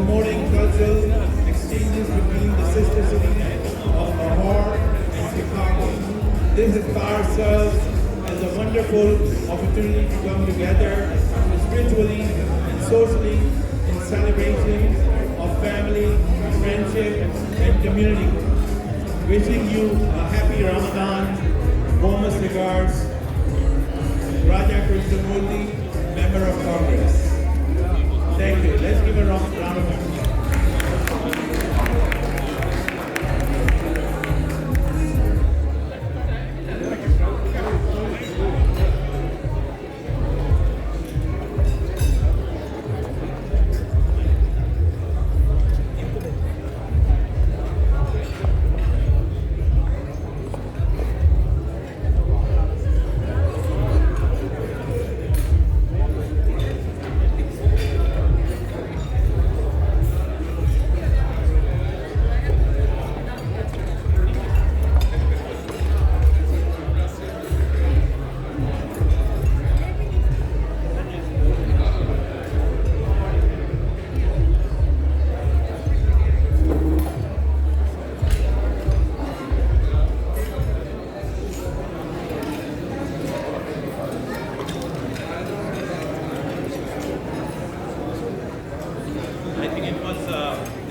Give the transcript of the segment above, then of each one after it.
promoting cultural exchanges between the sister cities of Lahore and Chicago. This Iftar serves as a wonderful opportunity to come together spiritually and socially in celebration of family, friendship, and community. Wishing you a happy Ramadan. Warmest regards, Raja Krishnamurthy, Member of Congress. Thank you. Let's give a round of applause.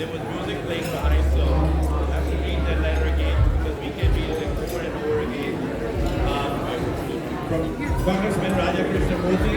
There was music playing behind, so I have to read that letter again because we can read it over and over again. From Congressman Raja Krishnamurthy,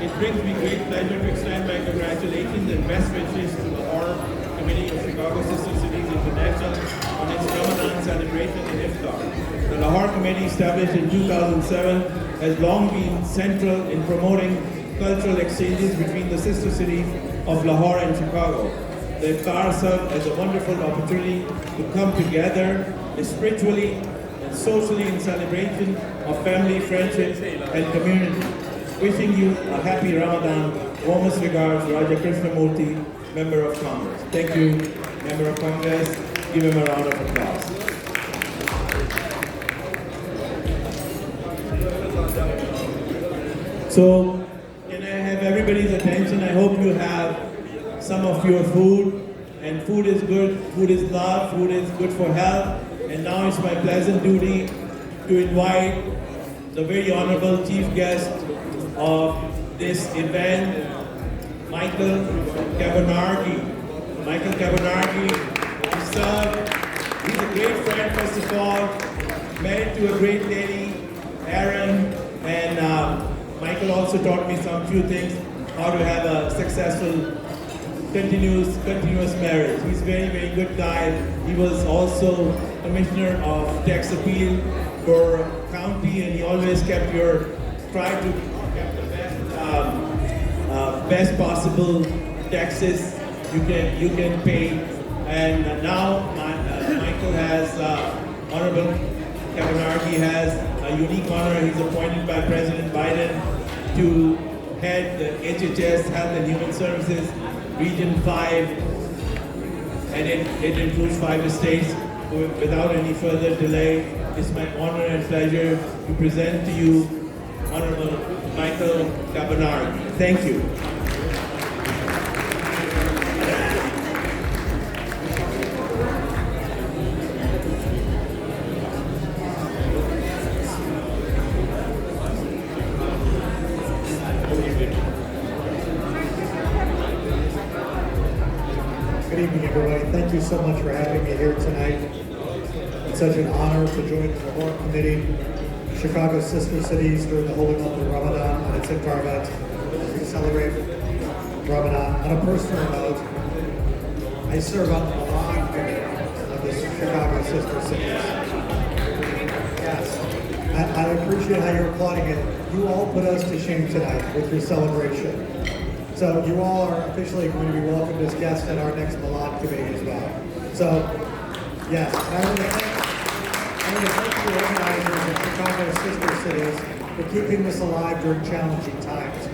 it brings me great pleasure to extend my congratulations and best wishes to the Lahore Committee of Chicago Sister Cities International on its Ramadan celebration in Iftar. The Lahore Committee, established in 2007, has long been central in promoting cultural exchanges between the sister cities of Lahore and Chicago. The Iftar served as a wonderful opportunity to come together spiritually and socially in celebration of family, friendship, and community. Wishing you a happy Ramadan. Warmest regards, Raja Krishnamurthy, Member of Congress. Thank you, Member of Congress. Give him a round of applause. So, can I have everybody's attention? I hope you have some of your food, and food is good, food is love, food is good for health, and now it's my pleasant duty to invite the very honorable chief guest of this event, Michael Kabanargi. Michael Kabanargi, he's a great friend, first of all, married to a great lady, Erin, and Michael also taught me some few things, how to have a successful continuous marriage. He's a very, very good guy. He was also Commissioner of Tax Appeal for county, and he always tried to get the best possible taxes you can pay. And now Michael has, Honorable Kabanargi has a unique honor. He's appointed by President Biden to head the HHS, Health and Human Services, Region 5, and it includes 5 states. Without any further delay, it's my honor and pleasure to present to you Honorable Michael Kabanargi. Thank you. Good evening, everybody. Thank you so much for having me here tonight. It's such an honor to join the Lahore Committee, Chicago Sister Cities during the holy month of Ramadan and its Iftar event as we celebrate Ramadan. On a personal note, I serve on the Milan Committee of the Chicago Sister Cities. Yes, I appreciate how you're applauding it. You all put us to shame tonight with your celebration. So you all are officially going to be welcomed as guests at our next Milan Committee as well. So, yes, I want to thank the organizers of Chicago Sister Cities for keeping this alive during challenging times.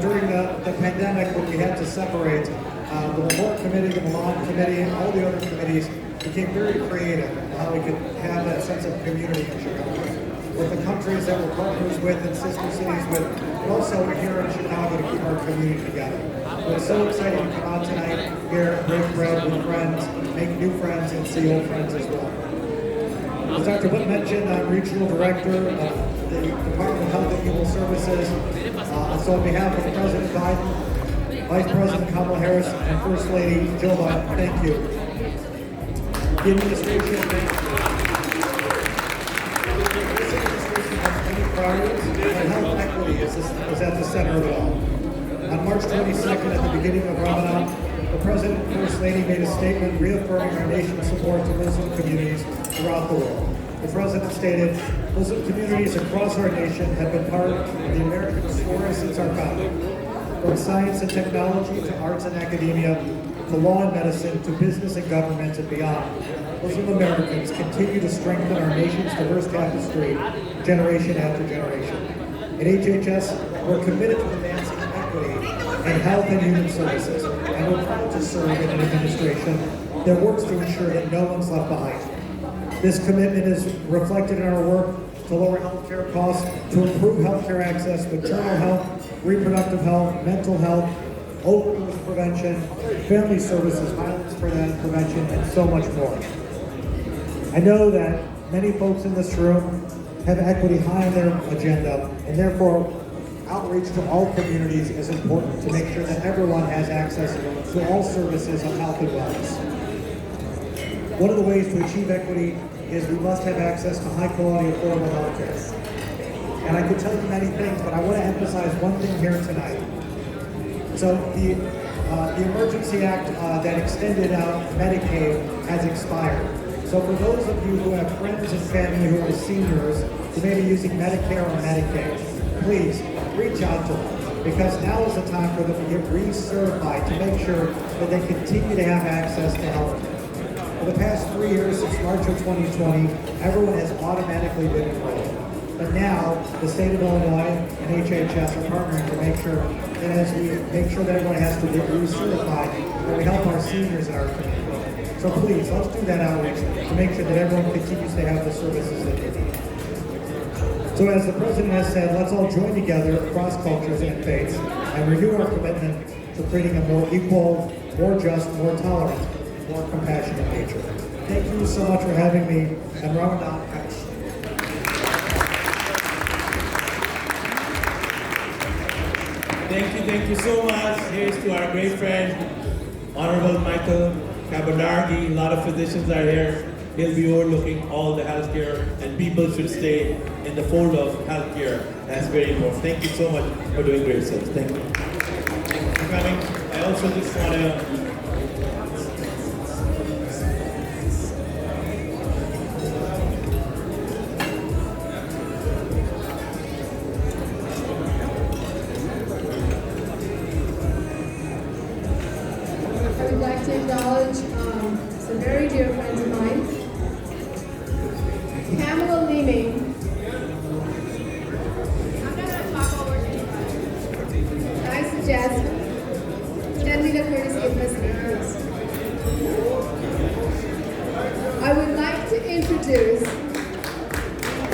During the pandemic, when we had to separate, the Lahore Committee, the Milan Committee, and all the other committees became very creative in how we could have that sense of community in Chicago. With the countries that we're partners with and sister cities with, but also here in Chicago to keep our community together. We're so excited to come out tonight, here, break bread with friends, make new friends, and see old friends as well. As Dr. Wood mentioned, I'm Regional Director of the Department of Health and Human Services. So on behalf of President Biden, Vice President Kamala Harris, and First Lady Jill Biden, thank you. The administration, thank you. This administration has many priorities, and health equity is at the center of it all. On March 22nd, at the beginning of Ramadan, the President and First Lady made a statement reaffirming our nation's support to Muslim communities throughout the world. The President stated, Muslim communities across our nation have been part of the American story since our founding. From science and technology to arts and academia, to law and medicine, to business and government and beyond, Muslim Americans continue to strengthen our nation's diverse tapestry generation after generation. At HHS, we're committed to advancing equity in health and human services, and we're proud to serve in an administration that works to ensure that no one's left behind. This commitment is reflected in our work to lower healthcare costs, to improve healthcare access, maternal health, reproductive health, mental health, overdose prevention, family services, violence prevention, and so much more. I know that many folks in this room have equity high on their agenda, and therefore outreach to all communities is important to make sure that everyone has access to all services of health and wellness. One of the ways to achieve equity is we must have access to high quality, affordable health care. And I could tell you many things, but I want to emphasize one thing here tonight. So the Emergency Act that extended out Medicaid has expired. So for those of you who have friends and family who are seniors who may be using Medicare or Medicaid, please reach out to them, because now is the time for them to get recertified to make sure that they continue to have access to health care. For the past 3 years, since March of 2020, everyone has automatically been enrolled. But now, the state of Illinois and HHS are partnering to make sure that as we make sure that everyone has to get recertified, that we help our seniors in our community. So please, let's do that outreach to make sure that everyone continues to have the services that they need. So as the President has said, let's all join together across cultures and faiths and renew our commitment to creating a more equal, more just, more tolerant, more compassionate nature. Thank you so much for having me, and Ramadan Kaish. Thank you so much. Here's to our great friend, Honorable Michael Kabadargi. A lot of physicians are here. He'll be overlooking all the healthcare, and people should stay in the fold of healthcare. That's very important. Thank you so much for doing great stuff. Thank you. Thank you for coming. I also just want to to acknowledge some very dear friends of mine. Pamela Leeming. I'm not going to talk over you. I suggest extend me the courtesy of listening, please. I would like to introduce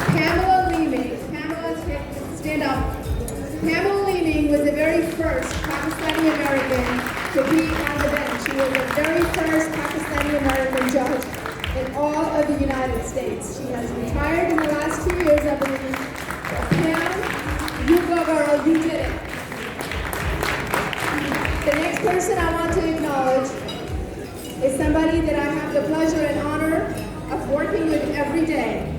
Pamela Leeming. Pamela, stand up. Pamela Leeming was the very first Pakistani American to be on the bench. She was the very first Pakistani American judge in all of the United States. She has retired in the last 2 years, I believe. Pam, you go girl, you did it. The next person I want to acknowledge is somebody that I have the pleasure and honor of working with every day.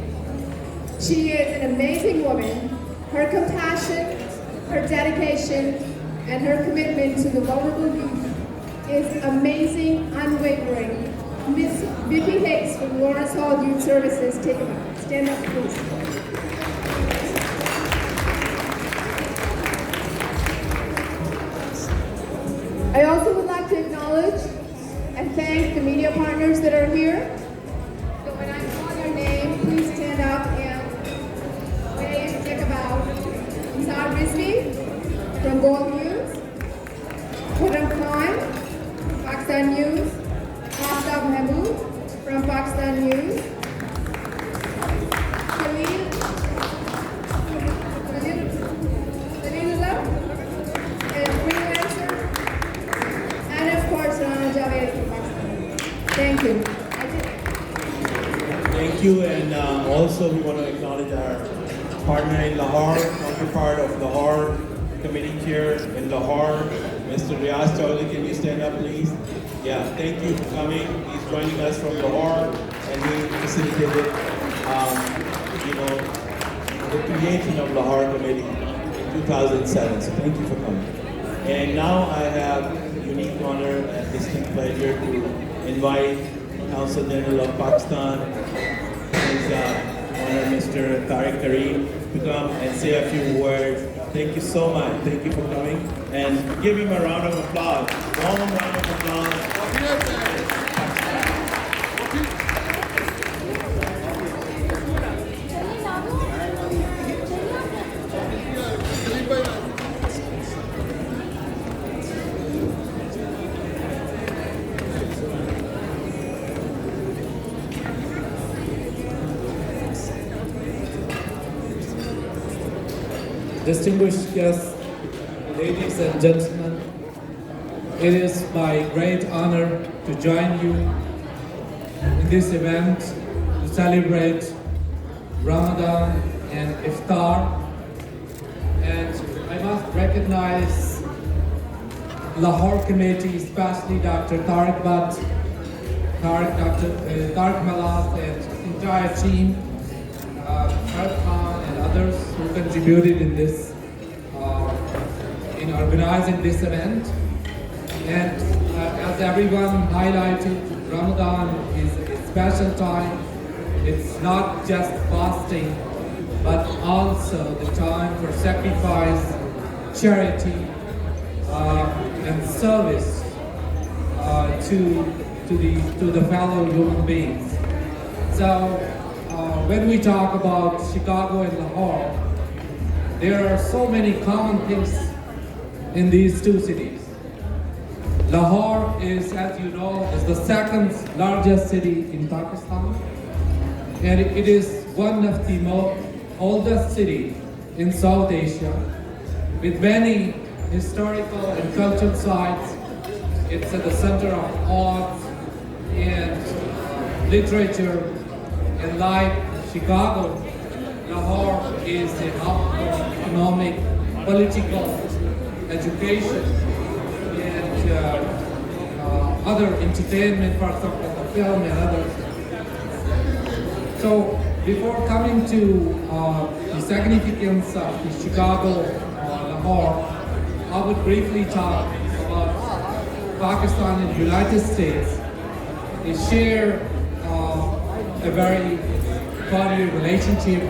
She is an amazing woman. Her compassion, her dedication, and her commitment to the vulnerable youth is amazing, unwavering. Miss Vicki Hicks from Lawrence Hall Youth Services, take it up. Stand up, please. I also would like to acknowledge and thank the media partners that are here. So when I call your name, please stand up and wave, take a bow. Saad Rizvi from Gold News, Khurram Khan, Pakistan News, Aftab Mahmood from Pakistan News, Khalilullah, and freelancer Thank you. Thank you, and also we want to acknowledge our partner in Lahore, counterpart of Lahore, committee chair in Lahore, Mr. Riaz Chowdhury. Can you stand up, please? Yeah, thank you for coming. He's joining us from Lahore, and he facilitated, the creation of Lahore Committee in 2007. So thank you for coming. And now I have unique honor and distinct pleasure to invite Council General of Pakistan, His Honor Mr. Tariq Kareem, to come and say a few words. Thank you so much. Thank you for coming. And give him a round of applause. Warm round of applause. Distinguished guests, ladies and gentlemen, it is my great honor to join you in this event to celebrate Ramadan and Iftar. And I must recognize Lahore Committee, especially Dr. Tariq Butt, Tariq Malas, and entire team, Farah Khan and others who contributed in this, in organizing this event. And as everyone highlighted, Ramadan is a special time. It's not just fasting, but also the time for sacrifice, charity, and service to the fellow human beings. So when we talk about Chicago and Lahore, there are so many common things in these two cities. Lahore is, as you know, is the second largest city in Pakistan, and it is one of the oldest cities in South Asia, with many historical and cultural sites. It's at the center of art and literature, and like Chicago, Lahore is a hub for economic, political, education, and other entertainment, for example, the film and others. So before coming to the significance of the Chicago Lahore, I would briefly talk about Pakistan and the United States. They share a very cordial relationship.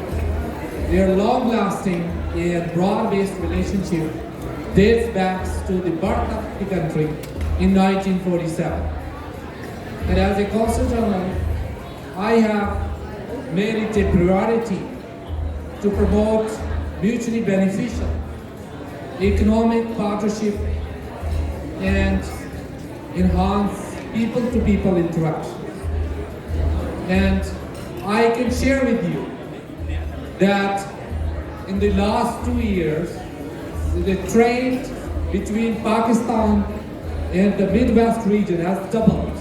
Their long-lasting and broad-based relationship dates back to the birth of the country in 1947. And as a consul general, I have made it a priority to promote mutually beneficial economic partnership and enhance people-to-people interaction. And I can share with you that in the last 2 years, the trade between Pakistan and the Midwest region has doubled.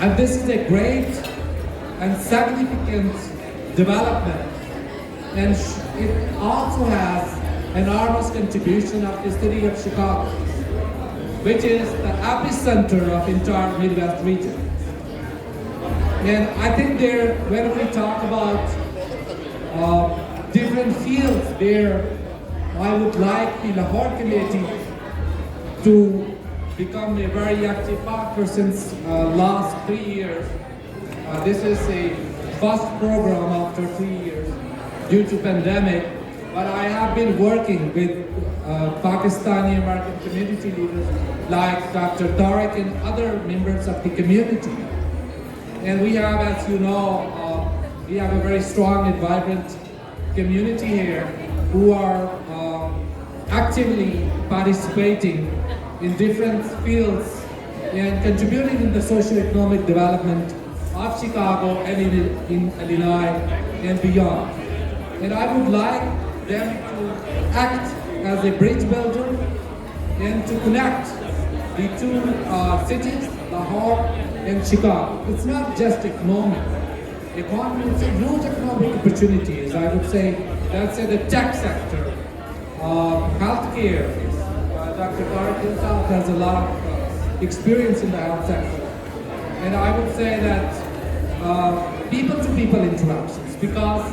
And this is a great and significant development. And it also has an enormous contribution of the city of Chicago, which is the epicenter of entire Midwest region. And I think when we talk about different fields where I would like the Lahore Committee to become a very active partner since last 3 years. This is a first program after 3 years due to pandemic, but I have been working with Pakistani American community leaders like Dr. Tariq and other members of the community. And we have, as you know, we have a very strong and vibrant community here who are actively participating in different fields and contributing in the socio-economic development of Chicago and in Illinois and beyond. And I would like them to act as a bridge builder and to connect the two cities, Lahore and Chicago. It's not just economic. Economy, it's a huge economic opportunities. I would say, let's say the tech sector, healthcare. Dr. Garg himself has a lot of experience in the health sector. And I would say that people-to-people interactions, because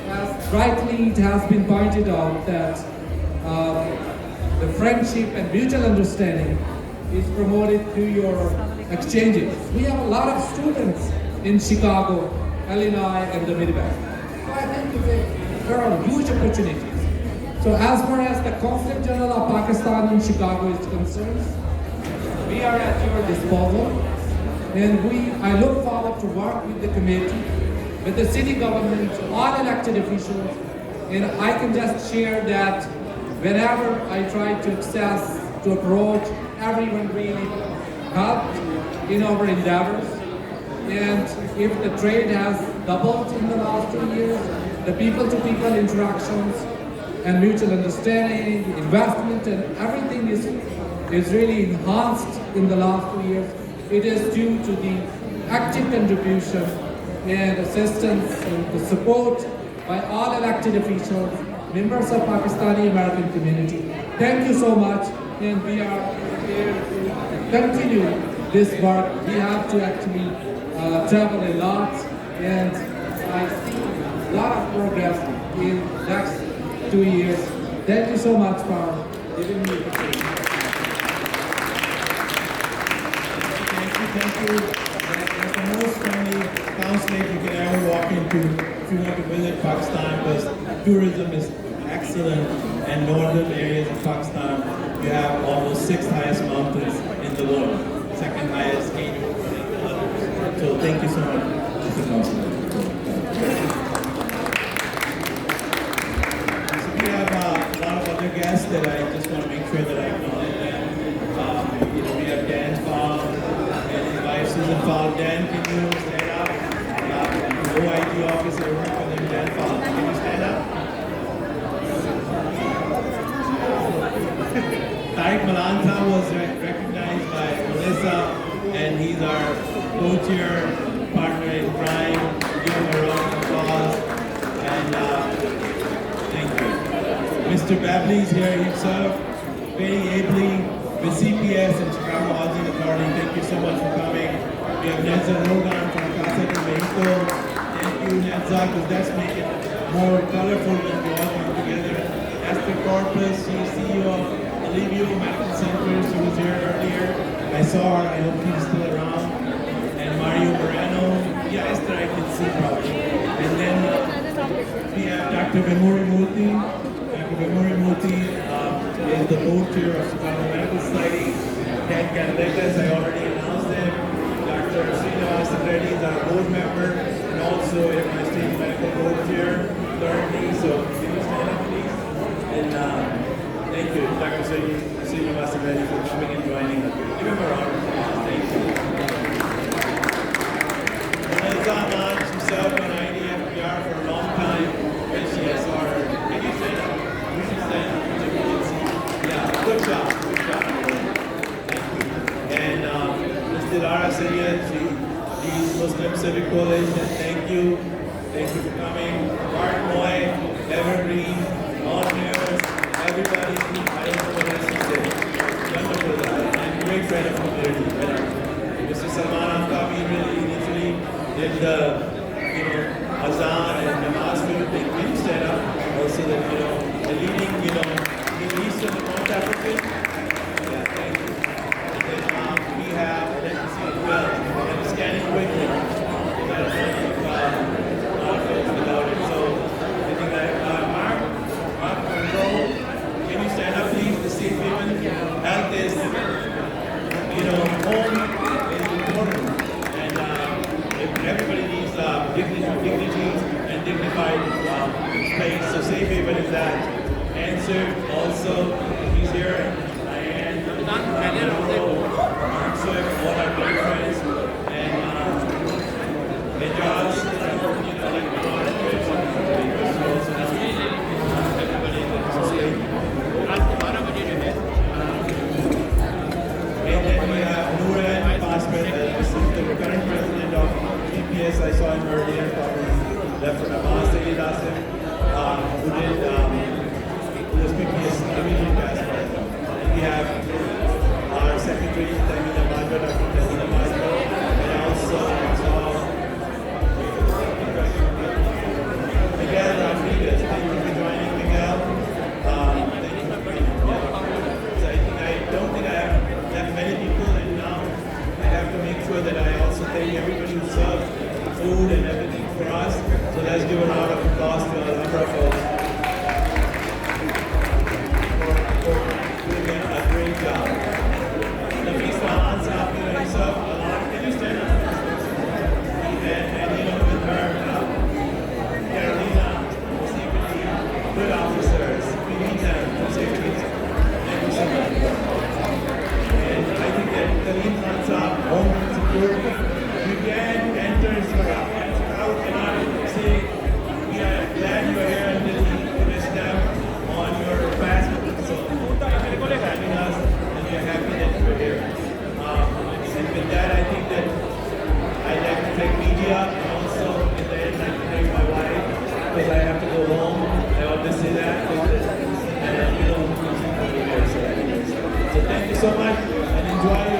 as rightly it has been pointed out that the friendship and mutual understanding is promoted through your exchanges. We have a lot of students in Chicago, Illinois, and the Midwest. So I think there are huge opportunities. So as far as the Consulate General of Pakistan in Chicago is concerned, we are at your disposal, and I look forward to work with the committee, with the city government, all elected officials, and I can just share that whenever I try to access, to approach, everyone really helped in our endeavors. And if the trade has doubled in the last 2 years, the people-to-people interactions and mutual understanding, investment, and everything is really enhanced in the last 2 years. It is due to the active contribution and assistance and the support by all elected officials, members of Pakistani American community. Thank you so much, and we are here to continue this work. We have to actually travel a lot, and I see a lot of progress in next 2 years. Thank you so much for giving me the opportunity. Thank you. That's the most friendly consulate you can ever walk into if you want to visit Pakistan, because tourism is excellent, and northern areas of Pakistan, you have almost 6 highest mountains in the world, second highest in others. So thank you so much, Mr. Consulate. So we have a lot of other guests that I just want to make sure that I acknowledge them. We have Dan Fogg and his wife Susan Fogg. Dan, can you stand up? OIG officer working with him, Dan Fogg. Can you stand up? Tariq Malanta was recognized by Melissa, and he's our co-chair partner in crime. Give him a round of applause. And thank you. Mr. Babley is here himself, very ably with CPS and Chicago Housing Authority. Thank you so much for coming. We have Nedza Rogan from Casa de Mexico. Thank you, Nedza, because that's making it more colorful when we all come together. Esther Corpus, she's CEO of Alivio Medical Center. She was here earlier. I saw her. I hope she's still around. And Mario Moreno. Yeah, Esther, I can see probably. And then we have Dr. Vemuri Murthy. Dr. Vemuri Murthy is the board chair of Chicago Medical Society. Dan Canaletas, I already announced him. Dr. Srinivasan Reddy is our board member and also my state medical board chair currently. So can you stand up, please? And thank you, Dr. Srinivasan Reddy, for coming and joining us. Give him a round of applause. Thank you. Melissa Ahmad, she served on IDFPR for a long time. And she has our, can you stand up? You should stand up. Yeah, good job. Good job. Thank you. And Mr. Lara Syrian, she's Muslim Civic Coalition. Thank you. Thank you for coming. Mark Moy, Evergreen, all mayors, everybody. I don't know what else to say. Wonderful. And great friend of the community. Mr. Salman Aftabi really initially did the, azan and namaz for the thing. Can you stand up? Also that, the leading, Middle Eastern and North African. Yeah, thank you. And then we have, let me see, well, I'm scanning quickly. That's a lot of folks without it. So I think that Mark Control, can you stand up please to see women? Health is, home is important. And if everybody needs dignity and dignified space. So safe haven is that. Answered also, he's here. And Mark Swift, all our great friends. And Josh, everybody in the society. safety. Thank you so much. And I think that the lead comes up, home and secure. You can enter Chicago cannot say, we are glad you are here until we finish them on your fast. So, thank you for having us, and we are happy that you are here. And with that, I think that I'd like to thank media, and also in the end, I'd like to thank my wife, because I have to go home. I always say that, and you know, so thank you so much, and enjoy your